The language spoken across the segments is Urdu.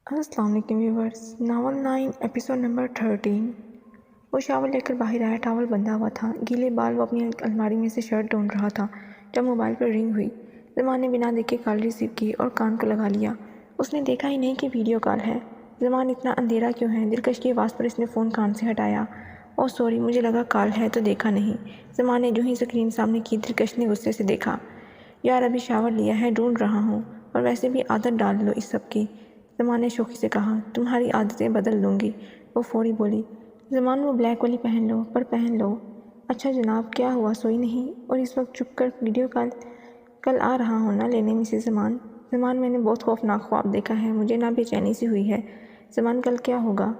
السلام علیکم ویورز، ناول 9 ایپیسوڈ نمبر 13۔ وہ شاول لے کر باہر آیا۔ ٹاول بندھا ہوا تھا، گیلے بال۔ وہ اپنی الماری میں سے شرٹ ڈھونڈ رہا تھا جب موبائل پر رنگ ہوئی۔ زمان نے بنا دیکھے کال ریسیو کی اور کان کو لگا لیا۔ اس نے دیکھا ہی نہیں کہ ویڈیو کال ہے۔ زمان اتنا اندھیرا کیوں ہے؟ دلکش کی آواز پر اس نے فون کان سے ہٹایا۔ اوہ سوری، مجھے لگا کال ہے تو دیکھا نہیں۔ زمان نے جو ہی اسکرین سامنے کی، دلکش نے غصے سے دیکھا۔ یار ابھی شاور لیا ہے، ڈھونڈ رہا ہوں، اور ویسے بھی عادت ڈال لو اس سب کی۔ زمان نے شوخی سے کہا، تمہاری عادتیں بدل دوں گی۔ وہ فوری بولی، زمان وہ بلیک والی پہن لو، پر پہن لو۔ اچھا جناب، کیا ہوا، سوئی نہیں؟ اور اس وقت چپ کر ویڈیو کال؟ کل آ رہا ہوں نا لینے مسز زمان۔ زمان میں نے بہت خوفناک خواب دیکھا ہے، مجھے نہ بے چینی سی ہوئی ہے۔ زمان کل کیا ہوگا؟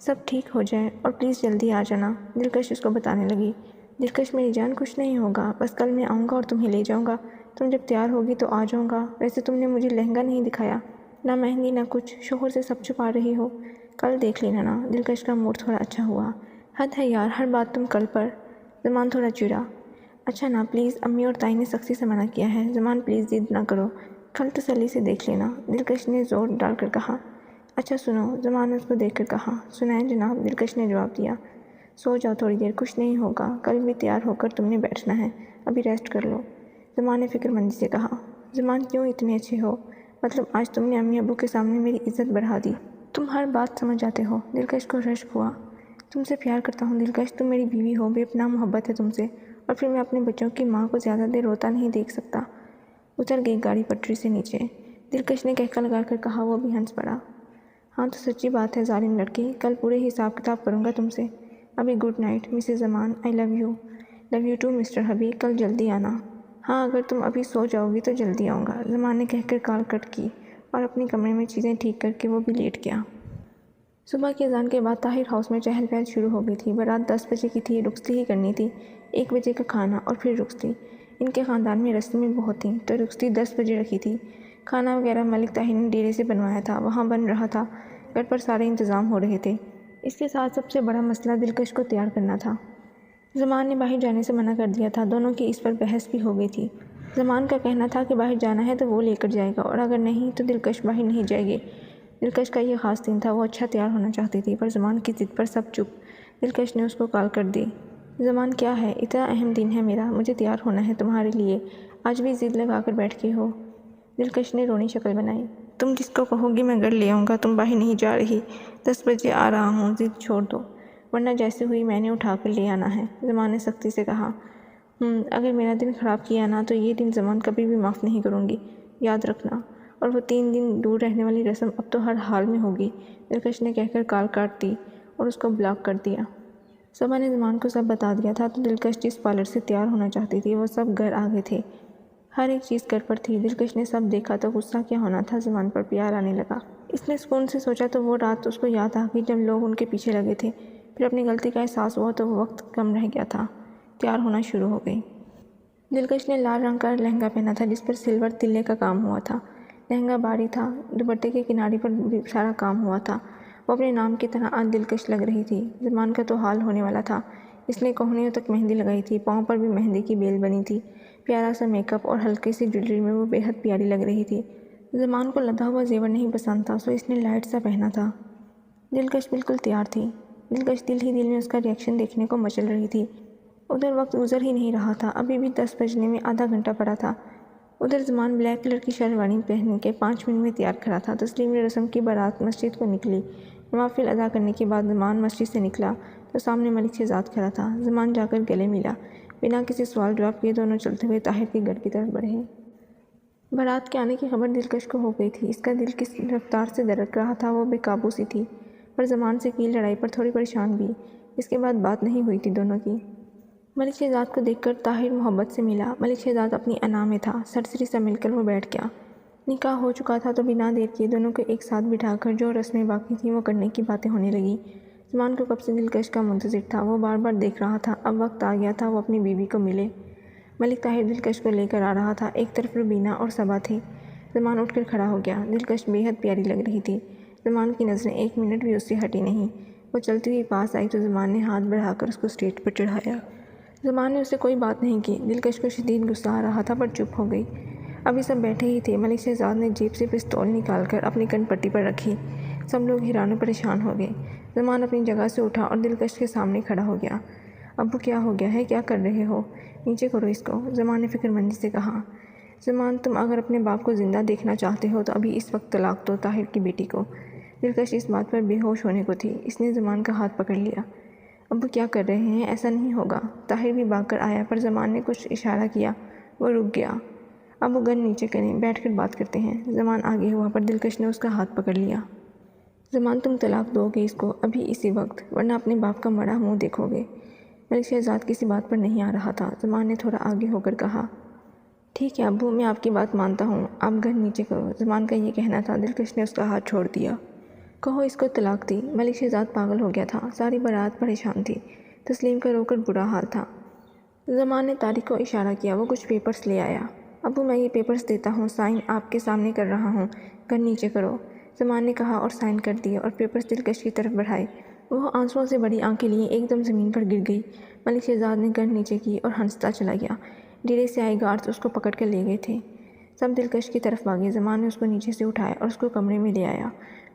سب ٹھیک ہو جائے اور پلیز جلدی آ جانا، دلکش اس کو بتانے لگی۔ دلکش میری جان، کچھ نہیں ہوگا، بس کل میں آؤں گا اور تمہیں لے جاؤں گا۔ تم جب تیار ہوگی تو آ جاؤں گا۔ ویسے تم نے مجھے لہنگا نہیں دکھایا، نہ مہندی نہ کچھ، شوہر سے سب چھپا رہی ہو۔ کل دیکھ لینا نا۔ دلکش کا موڈ تھوڑا اچھا ہوا۔ حد ہے یار، ہر بات تم کل پر۔ زمان تھوڑا چڑا۔ اچھا نا پلیز، امی اور تائی نے سختی سے منع کیا ہے۔ زمان پلیز ضد نہ کرو، کل تسلی سے دیکھ لینا، دلکش نے زور ڈال کر کہا۔ اچھا سنو، زمان نے اس کو دیکھ کر کہا۔ سنائیں جناب، دلکش نے جواب دیا۔ سو جاؤ تھوڑی دیر، کچھ نہیں ہوگا، کل بھی تیار ہو کر تم نے بیٹھنا ہے، ابھی ریسٹ کر لو، زمان نے فکر مندی سے کہا۔ زمان کیوں اتنے اچھے ہو؟ مطلب آج تم نے امی ابو کے سامنے میری عزت بڑھا دی۔ تم ہر بات سمجھ جاتے ہو۔ دلکش کو رشک ہوا۔ تم سے پیار کرتا ہوں دلکش، تم میری بیوی ہو، بے پناہ محبت ہے تم سے، اور پھر میں اپنے بچوں کی ماں کو زیادہ دیر روتا نہیں دیکھ سکتا۔ اتر گئی گاڑی پٹری سے نیچے۔ دلکش نے کہکا لگا کر کہا۔ وہ بھی ہنس پڑا۔ ہاں تو سچی بات ہے ظالم لڑکی، کل پورے حساب کتاب کروں گا تم سے۔ ابھی good night Mrs Zaman, I love you. Love you to Mr hubby, کل جلدی آنا۔ ہاں اگر تم ابھی سو جاؤ گی تو جلدی آؤں گا، زمان نے کہہ کر کال کٹ کی اور اپنے کمرے میں چیزیں ٹھیک کر کے وہ بھی لیٹ گیا۔ صبح کی اذان کے بعد طاہر ہاؤس میں چہل پہل شروع ہو گئی تھی۔ بارات 10 بجے کی تھی، رخصتی ہی کرنی تھی، 1 بجے کا کھانا اور پھر رخصتی۔ ان کے خاندان میں رسمیں بہت تھیں تو رخصتی 10 بجے رکھی تھی۔ کھانا وغیرہ ملک طاہر نے ڈیرے سے بنوایا تھا، وہاں بن رہا تھا، گھر پر سارے انتظام ہو رہے تھے۔ اس کے ساتھ سب سے بڑا مسئلہ دلکش کو تیار کرنا تھا۔ زمان نے باہر جانے سے منع کر دیا تھا، دونوں کی اس پر بحث بھی ہو گئی تھی۔ زمان کا کہنا تھا کہ باہر جانا ہے تو وہ لے کر جائے گا، اور اگر نہیں تو دلکش باہر نہیں جائے گی۔ دلکش کا یہ خاص دن تھا، وہ اچھا تیار ہونا چاہتی تھی، پر زمان کی ضد پر سب چپ۔ دلکش نے اس کو کال کر دی۔ زمان کیا ہے، اتنا اہم دن ہے میرا، مجھے تیار ہونا ہے تمہارے لیے، آج بھی ضد لگا کر بیٹھ کے ہو۔ دلکش نے رونی شکل بنائی۔ تم جس کو کہو گی میں گھر لے آؤں گا، تم باہر نہیں جا رہی، 10 بجے آ رہا ہوں، ضد چھوڑ دو، ورنہ جیسے ہوئی میں نے اٹھا کر لے آنا ہے، زمان نے سختی سے کہا۔ اگر میرا دن خراب کیا نا تو یہ دن زمان کبھی بھی معاف نہیں کروں گی، یاد رکھنا۔ اور وہ 3 دن دور رہنے والی رسم اب تو ہر حال میں ہوگی، دلکش نے کہہ کر کال کاٹ دی اور اس کو بلاک کر دیا۔ صبح نے زمان کو سب بتا دیا تھا تو دلکش جس پارلر سے تیار ہونا چاہتی تھی وہ سب گھر آ گئے تھے، ہر ایک چیز گھر پر تھی۔ دلکش نے سب دیکھا تو غصہ کیا ہونا تھا، زمان پر پیار آنے لگا۔ اس نے سکون سے سوچا تو وہ رات اس کو یاد آ گئی جب لوگ ان کے پیچھے لگے تھے، پھر اپنی غلطی کا احساس ہوا تو وہ وقت کم رہ گیا تھا، تیار ہونا شروع ہو گئی۔ دلکش نے لال رنگ کا لہنگا پہنا تھا جس پر سلور تلے کا کام ہوا تھا، لہنگا بھاری تھا، دوپٹے کے کنارے پر بھی سارا کام ہوا تھا۔ وہ اپنے نام کی طرح آج دلکش لگ رہی تھی۔ زمان کا تو حال ہونے والا تھا، اس نے کوہنیوں تک مہندی لگائی تھی، پاؤں پر بھی مہندی کی بیل بنی تھی، پیارا سا میک اپ اور ہلکی سی جویلری میں وہ بے حد پیاری لگ رہی تھی۔ زمان کو لدا ہوا زیور نہیں پسند تھا، سو اس نے لائٹ سا پہنا تھا۔ دلکش بالکل تیار تھی۔ دلکش دل ہی دل میں اس کا ریئیکشن دیکھنے کو مچل رہی تھی۔ ادھر وقت گزر ہی نہیں رہا تھا، ابھی بھی 10 بجنے میں آدھا گھنٹہ پڑا تھا۔ ادھر زمان بلیک کلر کی شیروانی پہن کے 5 منٹ میں تیار کھڑا تھا۔ تسلیم رسم کی بارات مسجد کو نکلی۔ نوافل ادا کرنے کے بعد زمان مسجد سے نکلا تو سامنے ملک شہزاد کھڑا تھا۔ زمان جا کر گلے ملا، بنا کسی سوال جواب کیے دونوں چلتے ہوئے طاہر کے گھر کی طرف بڑھے۔ بارات کے آنے کی خبر دلکش کو ہو گئی تھی، اس کا دل کس رفتار سے دھڑک رہا تھا، وہ بے قابو سی تھی، پر زمان سے کی لڑائی پر تھوڑی پریشان بھی۔ اس کے بعد بات نہیں ہوئی تھی دونوں کی۔ ملک شہزاد کو دیکھ کر طاہر محبت سے ملا۔ ملک شہزاد اپنی انا میں تھا، سرسری سا مل کر وہ بیٹھ گیا۔ نکاح ہو چکا تھا تو بنا دیر کیے دونوں کو ایک ساتھ بٹھا کر جو رسمیں باقی تھیں وہ کرنے کی باتیں ہونے لگی۔ زمان کو کب سے دلکش کا منتظر تھا، وہ بار بار دیکھ رہا تھا، اب وقت آ گیا تھا وہ اپنی بیوی کو ملے۔ ملک طاہر دلکش کو لے کر آ رہا تھا، ایک طرف روبینہ اور صبا تھی۔ زمان اٹھ کر کھڑا ہو گیا، دلکش بے حد پیاری لگ رہی تھی، زمان کی نظریں ایک منٹ بھی اس سے ہٹی نہیں۔ وہ چلتی ہوئی پاس آئی تو زمان نے ہاتھ بڑھا کر اس کو اسٹیج پر چڑھایا۔ زمان نے اسے کوئی بات نہیں کی، دلکش کو شدید غصہ آ رہا تھا پر چپ ہو گئی۔ ابھی سب بیٹھے ہی تھے، ملک شہزاد نے جیب سے پستول نکال کر اپنی کن پٹی پر رکھی۔ سب لوگ حیران و پریشان ہو گئے۔ زمان اپنی جگہ سے اٹھا اور دلکش کے سامنے کھڑا ہو گیا۔ ابو کیا ہو گیا ہے؟ کیا کر رہے ہو؟ نیچے کرو اس کو، زمان نے فکر مندی سے کہا۔ زمان تم اگر اپنے باپ کو زندہ دیکھنا چاہتے ہو تو ابھی اس وقت طلاق دو طاہر کی بیٹی کو۔ دلکش اس بات پر بے ہوش ہونے کو تھی، اس نے زمان کا ہاتھ پکڑ لیا۔ ابو کیا کر رہے ہیں؟ ایسا نہیں ہوگا۔ طاہر بھی بھاگ کر آیا پر زمان نے کچھ اشارہ کیا، وہ رک گیا۔ ابو گن نیچے کریں، بیٹھ کر بات کرتے ہیں۔ زمان آگے ہوا پر دلکش نے اس کا ہاتھ پکڑ لیا۔ زمان تم طلاق دو گے اس کو ابھی اسی وقت، ورنہ اپنے باپ کا مڑا منہ دیکھو گے۔ ملک شہزاد کسی بات پر نہیں آ رہا تھا۔ زمان نے تھوڑا آگے ہو کر کہا، ٹھیک ہے ابو، میں آپ کی بات مانتا ہوں، آپ گن نیچے کرو۔ زمان کا یہ کہنا تھا، دلکش نے اس کا ہاتھ چھوڑ دیا۔ کہو اس کو طلاق دی۔ ملک شہزاد پاگل ہو گیا تھا، ساری بارات پریشان تھی، تسلیم کا رو کر برا حال تھا۔ زمان نے طارق کو اشارہ کیا، وہ کچھ پیپرز لے آیا۔ ابو میں یہ پیپرز دیتا ہوں، سائن آپ کے سامنے کر رہا ہوں، گن نیچے کرو۔ زمان نے کہا اور سائن کر دیے اور پیپرز دلکش کی طرف بڑھائے۔ وہ آنسوؤں سے بڑی آنکھیں لیے ایک دم زمین پر گر گئی۔ ملک شہزاد نے گن نیچے کی اور ہنستا چلا گیا۔ ڈیرے سے آئے گارڈز اس کو پکڑ کر لے گئے تھے۔ سب دلکش کی طرف بھاگے۔ زمان نے اس کو نیچے سے اٹھایا اور اس کو کمرے میں لے آیا۔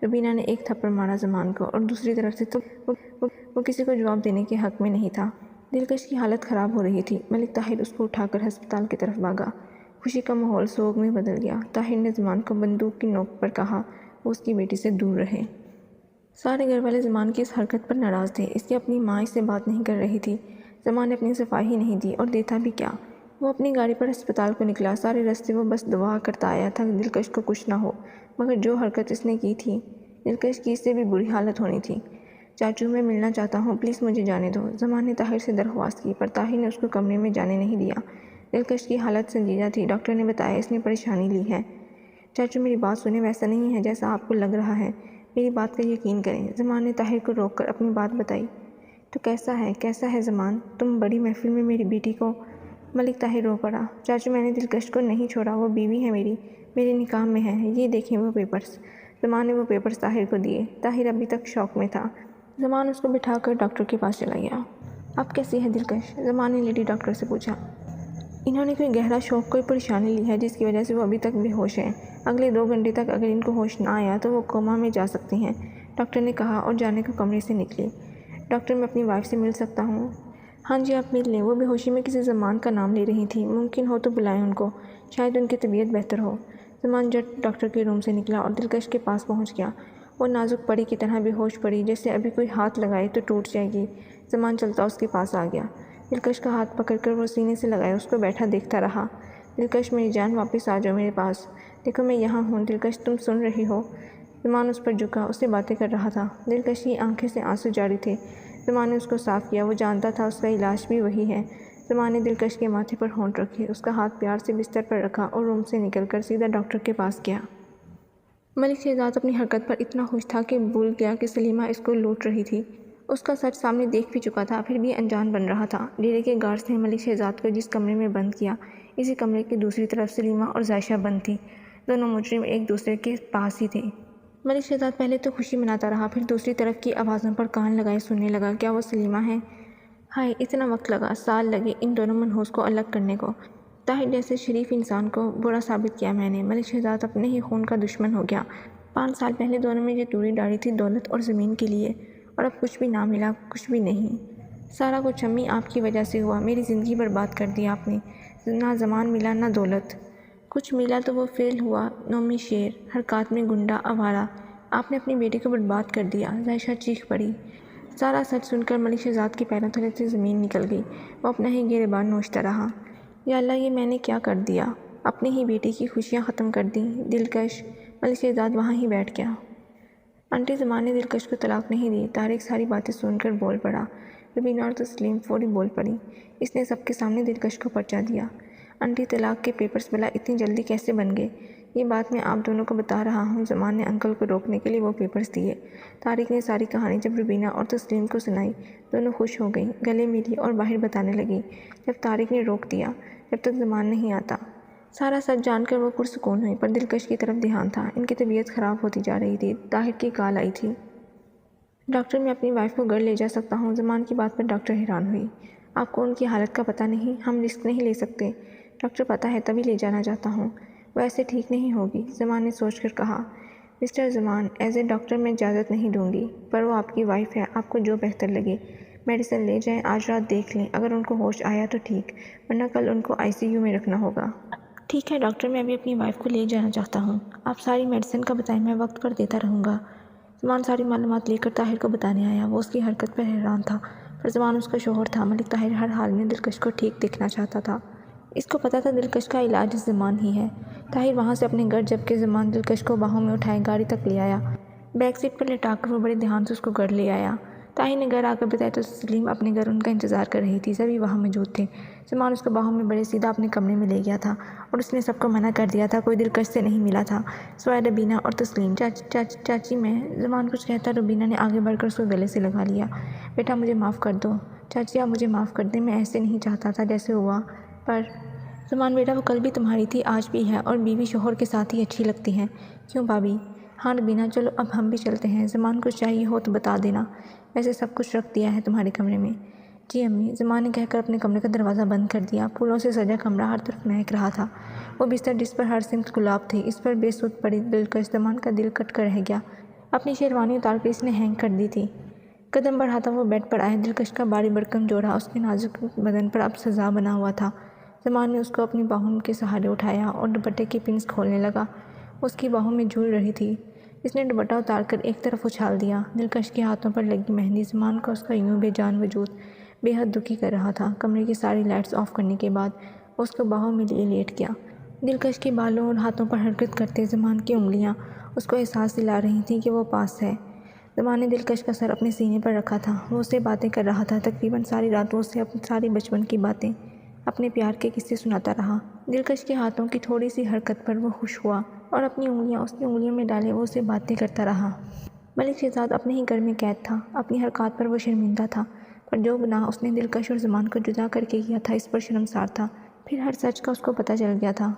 روبینہ نے ایک تھپڑ مارا زمان کو اور دوسری طرف سے تو وہ کسی کو جواب دینے کے حق میں نہیں تھا۔ دلکش کی حالت خراب ہو رہی تھی۔ ملک طاہر اس کو اٹھا کر ہسپتال کی طرف بھاگا۔ خوشی کا ماحول سوگ میں بدل گیا۔ طاہر نے زمان کو بندوق کی نوک پر کہا وہ اس کی بیٹی سے دور رہے۔ سارے گھر والے زمان کی اس حرکت پر ناراض تھے، اس کی اپنی ماں اس سے بات نہیں کر رہی تھی۔ زمان نے اپنی صفائی نہیں دی اور دیتا بھی کیا۔ وہ اپنی گاڑی پر ہسپتال کو نکلا۔ سارے راستے وہ بس دعا کرتا آیا تھا کہ دلکش کو کچھ نہ ہو، مگر جو حرکت اس نے کی تھی، دلکش کی اس سے بھی بری حالت ہونی تھی۔ چاچو میں ملنا چاہتا ہوں، پلیز مجھے جانے دو، زمان نے طاہر سے درخواست کی، پر طاہر نے اس کو کمرے میں جانے نہیں دیا۔ دلکش کی حالت سنجیدہ تھی، ڈاکٹر نے بتایا اس نے پریشانی لی ہے۔ چاچو میری بات سنیں، ویسا نہیں ہے جیسا آپ کو لگ رہا ہے، میری بات کا یقین کریں۔ زمان نے طاہر کو روک کر اپنی بات بتائی۔ تو کیسا ہے زمان؟ تم بڑی محفل میں میری بیٹی کو… ملک طاہر رو پڑا۔ چاچو میں نے دلکش کو نہیں چھوڑا، وہ بیوی ہے میری، میرے نکاح میں ہے، یہ دیکھیں وہ پیپرز۔ زمان نے وہ پیپرز طاہر کو دیے۔ طاہر ابھی تک شوق میں تھا۔ زمان اس کو بٹھا کر ڈاکٹر کے پاس چلا گیا۔ اب کیسی ہے دلکش؟ زمان نے لیڈی ڈاکٹر سے پوچھا۔ انہوں نے کوئی گہرا شوق، کوئی پریشانی لی ہے جس کی وجہ سے وہ ابھی تک بے ہوش ہیں۔ اگلے 2 گھنٹے تک اگر ان کو ہوش نہ آیا تو وہ کوما میں جا سکتی ہیں، ڈاکٹر نے کہا اور جانے کو کمرے سے نکلی۔ ڈاکٹر میں اپنی وائف سے مل سکتا ہوں؟ ہاں جی آپ مل لیں، وہ بے ہوشی میں کسی زمان کا نام لے رہی تھی، ممکن ہو تو بلائیں ان کو، شاید ان کی طبیعت بہتر ہو۔ زمان جٹ ڈاکٹر کے روم سے نکلا اور دلکش کے پاس پہنچ گیا۔ وہ نازک پری کی طرح بے ہوش پڑی، جیسے ابھی کوئی ہاتھ لگائے تو ٹوٹ جائے گی۔ زمان چلتا اس کے پاس آ گیا۔ دلکش کا ہاتھ پکڑ کر وہ سینے سے لگائے اس کو بیٹھا دیکھتا رہا۔ دلکش میری جان واپس آ جاؤ میرے پاس، دیکھو میں یہاں ہوں، دلکش تم سن رہی ہو؟ زمان اس پر جھکا، اس سے باتیں کر رہا تھا۔ دلکش کی آنکھیں سے آنسو جاری تھے۔ زمان نے اس کو صاف کیا، وہ جانتا تھا اس کا علاج بھی وہی ہے۔ زمان نے دلکش کے ماتھے پر ہونٹ رکھے، اس کا ہاتھ پیار سے بستر پر رکھا اور روم سے نکل کر سیدھا ڈاکٹر کے پاس گیا۔ ملک شہزاد اپنی حرکت پر اتنا خوش تھا کہ بھول گیا کہ سلیمہ اس کو لوٹ رہی تھی۔ اس کا سچ سامنے دیکھ بھی چکا تھا، پھر بھی انجان بن رہا تھا۔ ڈیرے کے گارڈز نے ملک شہزاد کو جس کمرے میں بند کیا، اسی کمرے کی دوسری طرف سلیمہ اور عائشہ بند تھیں۔ دونوں مجرم ایک دوسرے کے پاس ہی تھے۔ ملک شہزاد پہلے تو خوشی مناتا رہا، پھر دوسری طرف کی آوازوں پر کان لگائے سننے لگا۔ کیا وہ سلیمہ ہیں؟ ہائے اتنا وقت لگا، سال لگے ان دونوں منحوس کو الگ کرنے کو۔ طاہر جیسے شریف انسان کو برا ثابت کیا میں نے۔ ملک شہزاد اپنے ہی خون کا دشمن ہو گیا۔ 5 سال پہلے دونوں میں یہ دوری ڈالی تھی دولت اور زمین کے لیے، اور اب کچھ بھی نہ ملا، کچھ بھی نہیں۔ سارا کچھ امی آپ کی وجہ سے ہوا، میری زندگی برباد کر دی آپ نے۔ نہ زمان ملا نہ دولت، کچھ ملا تو وہ فیل ہوا، نومی شیر، حرکات میں گنڈا، آوارہ۔ آپ نے اپنی بیٹی کو برباد کر دیا۔ عائشہ چیخ پڑی۔ سارا سچ سن کر ملک شہزاد کے پیروں تلے سے زمین نکل گئی۔ وہ اپنا ہی گریبان نوچتا رہا۔ یا اللہ یہ میں نے کیا کر دیا، اپنی ہی بیٹی کی خوشیاں ختم کر دیں۔ دلکش… ملک شہزاد وہاں ہی بیٹھ گیا۔ آنٹی زمان نے دلکش کو طلاق نہیں دی۔ طارق ساری باتیں سن کر بول پڑا۔ روبینہ اور تسلیم فوری بول پڑی۔ اس نے سب کے سامنے دلکش کو پرچہ دیا۔ آنٹی طلاق کے پیپرز بھلا اتنی جلدی کیسے بن گئے؟ یہ بات میں آپ دونوں کو بتا رہا ہوں۔ زمان نے انکل کو روکنے کے لیے وہ پیپرز دیے۔ طارق نے ساری کہانی جب روبینہ اور تسلیم کو سنائی، دونوں خوش ہو گئیں، گلے ملی اور باہر بتانے لگیں۔ جب طارق نے روک دیا، جب تک زمان نہیں آتا۔ سارا سچ جان کر وہ پرسکون ہوئی، پر دلکش کی طرف دھیان تھا۔ ان کی طبیعت خراب ہوتی جا رہی تھی۔ طاہر کی کال آئی تھی۔ ڈاکٹر میں اپنی وائف کو گھر لے جا سکتا ہوں؟ زمان کی بات پر ڈاکٹر حیران ہوئی۔ آپ کو ان کی حالت کا پتہ نہیں؟ ہم رسک نہیں لے سکتے۔ ڈاکٹر پتہ ہے تبھی لے جانا چاہتا ہوں، وہ ایسے ٹھیک نہیں ہوگی، زمان نے سوچ کر کہا۔ Mister Zaman, as a doctor میں اجازت نہیں دوں گی، پر وہ آپ کی وائف ہے، آپ کو جو بہتر لگے میڈیسن لے جائیں، آج رات دیکھ لیں، اگر ان کو ہوش آیا تو ٹھیک، ورنہ کل ان کو ICU میں رکھنا ہوگا۔ ٹھیک ہے ڈاکٹر، میں بھی اپنی وائف کو لے جانا چاہتا ہوں، آپ ساری میڈیسن کا بتائیں، میں وقت پر دیتا رہوں گا۔ زمان ساری معلومات لے کر طاہر کو بتانے آیا۔ وہ اس کی حرکت پر حیران تھا، پر زمان اس کا شوہر تھا۔ ملک طاہر ہر حال میں دلکش کو ٹھیک دیکھنا چاہتا تھا۔ اس کو پتہ تھا دلکش کا علاج زمان ہی ہے۔ طاہر وہاں سے اپنے گھر، جبکہ زمان دلکش کو باہوں میں اٹھائے گاڑی تک لے آیا۔ بیک سیٹ پر لٹا کر وہ بڑے دھیان سے اس کو گھر لے آیا۔ طاہر نے گھر آ کر بتایا تو تسلیم اپنے گھر ان کا انتظار کر رہی تھی، سبھی وہاں موجود تھے۔ زمان اس کو باہوں میں بڑے سیدھا اپنے کمرے میں لے گیا تھا اور اس نے سب کو منع کر دیا تھا، کوئی دلکش سے نہیں ملا تھا سوائے ربینہ اور تسلیم۔ چاچی میں زمان کچھ کہتا، ربینہ نے آگے بڑھ کر اس کو گلے سے لگا لیا۔ بیٹا مجھے معاف کر دو چاچی، آپ مجھے معاف کر دیں، میں ایسے نہیں چاہتا تھا جیسے ہوا، پر زمان بیٹا وہ کل بھی تمہاری تھی، آج بھی ہے، اور بیوی شوہر کے ساتھ ہی اچھی لگتی ہیں، کیوں بھابھی؟ ہاں ربینہ، چلو اب ہم بھی چلتے ہیں، زمان کچھ چاہیے ہو تو بتا دینا، ویسے سب کچھ رکھ دیا ہے تمہارے کمرے میں۔ جی امی، زمان نے کہہ کر اپنے کمرے کا دروازہ بند کر دیا۔ پھولوں سے سجا کمرہ ہر طرف مہک رہا تھا۔ وہ بستر جس پر ہر سمت گلاب تھے، اس پر بے سود پڑی دلکش، زمان کا دل کٹ کر رہ گیا۔ اپنی شیروانی اتار کر اس نے ہینگ کر دی تھی۔ قدم بڑھاتا وہ بیڈ پر آیا۔ دلکش کا بھاری بھرکم جوڑا اس کے نازک بدن پر اب سجا بنا ہوا تھا۔ زمان نے اس کو اپنی باہوں کے سہارے اٹھایا اور دوپٹے کی پنس کھولنے لگا۔ وہ اس کی باہوں میں جھول رہی تھی۔ اس نے دوپٹہ اتار کر ایک طرف اچھال دیا۔ دلکش کے ہاتھوں پر لگی مہندی زمان کو اس کا یوں بے جان وجود بے حد دکھی کر رہا تھا۔ کمرے کی ساری لائٹس آف کرنے کے بعد وہ اس کو باہوں میں لیے لیٹ گیا۔ دلکش کے بالوں اور ہاتھوں پر حرکت کرتے زمان کی انگلیاں اس کو احساس دلا رہی تھیں کہ وہ پاس ہے۔ زمان نے دلکش کا سر اپنے سینے پر رکھا تھا۔ وہ اس سے باتیں کر رہا تھا، تقریباً ساری رات وہ اسے اپنی ساری بچپن کی باتیں، اپنے پیار کے قصے سناتا رہا۔ دلکش کے ہاتھوں کی تھوڑی سی حرکت پر وہ خوش ہوا اور اپنی انگلیاں اس کی انگلیوں میں ڈالے وہ اسے باتیں کرتا رہا۔ ملک شہزاد اپنے ہی گھر میں قید تھا۔ اپنی حرکات پر وہ شرمندہ تھا، پر جو گناہ اس نے دلکش اور زمان کو جدا کر کے کیا تھا اس پر شرمسار تھا۔ پھر ہر سچ کا اس کو پتہ چل گیا تھا۔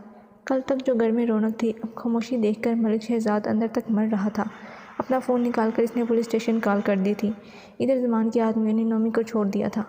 کل تک جو گھر میں رونق تھی، اب خاموشی دیکھ کر ملک شہزاد اندر تک مر رہا تھا۔ اپنا فون نکال کر اس نے پولیس اسٹیشن کال کر دی تھی۔ ادھر زمان کے آدمیوں نے نومی کو چھوڑ دیا تھا۔